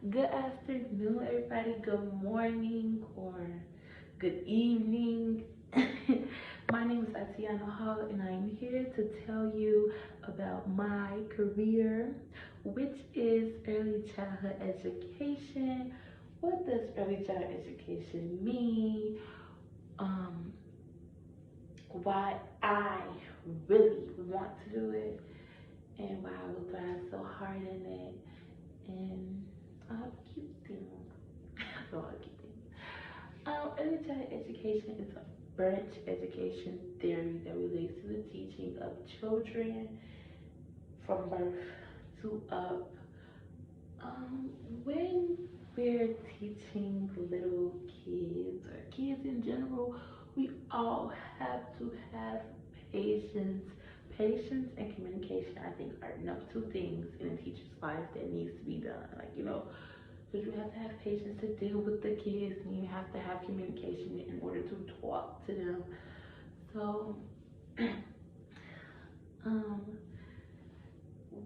Good afternoon, everybody. Good morning or good evening. My name is Atiana Hall, and I'm here to tell you about my career, which is early childhood education. What does early childhood education mean? Um, why I really want to do it, and why I will thrive so hard in it, and all the cute things. All the cute things. Early childhood education is a branch education theory that relates to the teaching of children from birth to up. When we're teaching little kids or kids in general, we all have to have patience. Patience and communication, I think, are number two things in a teacher's life that needs to be done. Because you have to have patience to deal with the kids, and you have to have communication in order to talk to them. So, um,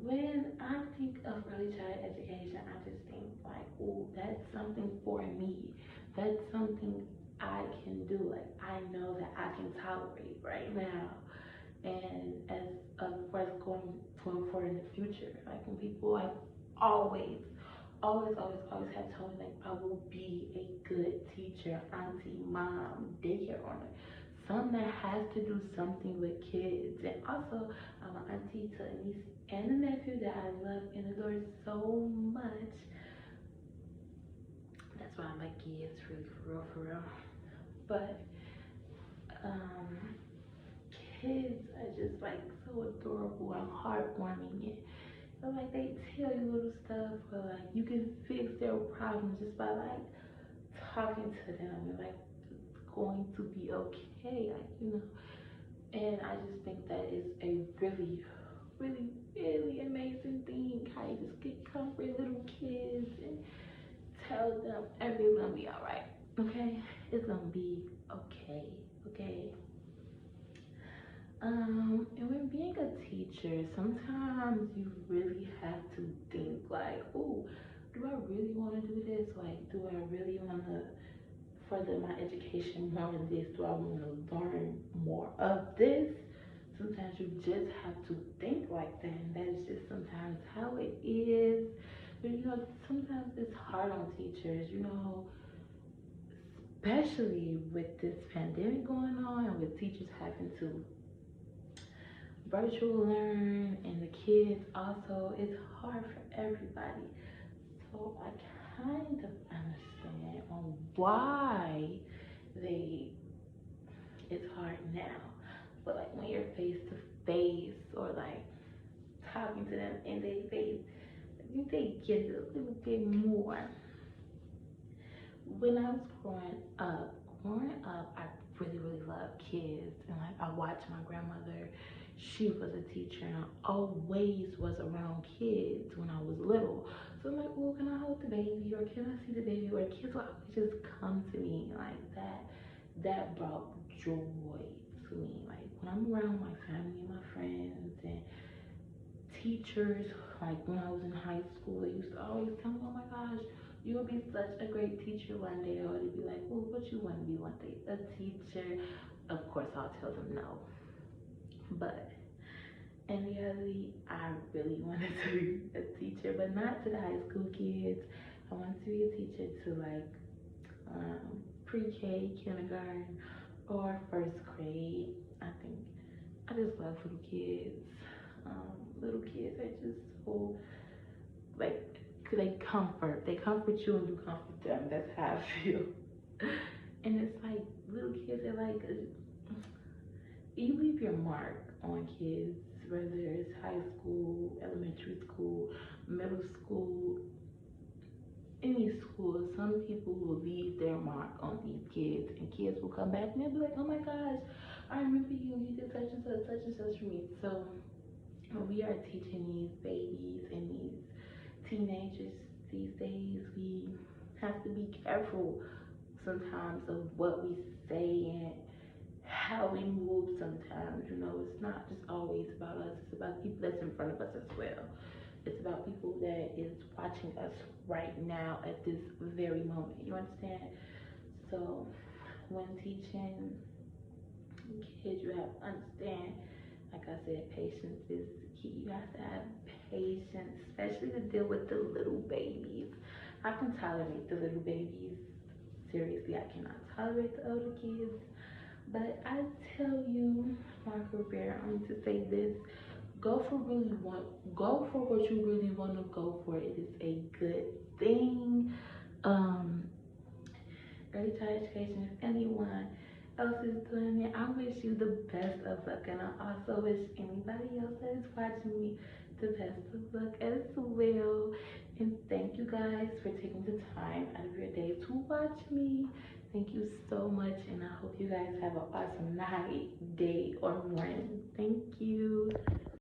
when I think of early childhood education, I just think like, oh, that's something for me. That's something I can do. Like I know that I can tolerate right now. And as of course going forward in the future, like when people like always, always have told me like I will be a good teacher, auntie, mom, daycare owner. Some that has to do something with kids. And also I'm an auntie to a niece and a nephew that I love and adore so much. That's why I like kids really for real. But um kids are just like so adorable and heartwarming, and so like they tell you little stuff, or like you can fix their problems just by like talking to them, and like it's going to be okay, like and I just think that is a really amazing thing, how you just get comfort little kids and tell them everything's gonna be all right. Okay, it's gonna be okay. Okay. And when being a teacher, sometimes you really have to think like, oh, do I really want to do this? Like, do I really want to further my education more in this? Do I want to learn more of this? Sometimes you just have to think like that, and that is just sometimes how it is. But sometimes it's hard on teachers, especially with this pandemic going on and with teachers having to virtual learn and the kids also. It's hard for everybody. So I kind of understand on why they it's hard now. But like when you're face to face or like talking to them and they get it a little bit more. When I was growing up, I really loved kids, and like I watched my grandmother. She was a teacher and always was around kids when I was little. So I'm like, oh, can I hold the baby, or can I see the baby? Or kids will always just come to me like that. That brought joy to me. Like when I'm around my family and my friends and teachers, like when I was in high school, they used to always tell me, oh my gosh, you will be such a great teacher one day. Or they'd be like, oh, what you want to be one day? A teacher. Of course, I'll tell them no. But in reality, I really wanted to be a teacher, but not to the high school kids. I wanted to be a teacher to like pre-K, kindergarten, or first grade. I think I just love little kids. Little kids are just so like they comfort you and you comfort them. That's how I feel. And it's like little kids are like you leave your mark on kids, whether it's high school, elementary school, middle school, any school. Some people will leave their mark on these kids, and kids will come back and they'll be like, oh my gosh, I remember you. You did such and such for me. So when we are teaching these babies and these teenagers these days, we have to be careful sometimes of what we say and how we move sometimes. It's not just always about us, it's about people that's in front of us as well. It's about people that is watching us right now at this very moment. You understand? So when teaching kids, you have to understand, like I said, patience is key. You have to have patience, especially to deal with the little babies. I can tolerate the little babies. Seriously, I cannot tolerate the older kids. But I tell you, Marco Bear, I'm going to say this. Go for what you really want to go for. It is a good thing. Um, Early child education, if anyone else is doing it, I wish you the best of luck, and I also wish anybody else that is watching me the best of luck as well. And thank you guys for taking the time out of your day to watch me. Thank you so much, and I hope you guys have an awesome night, day, or morning. Thank you.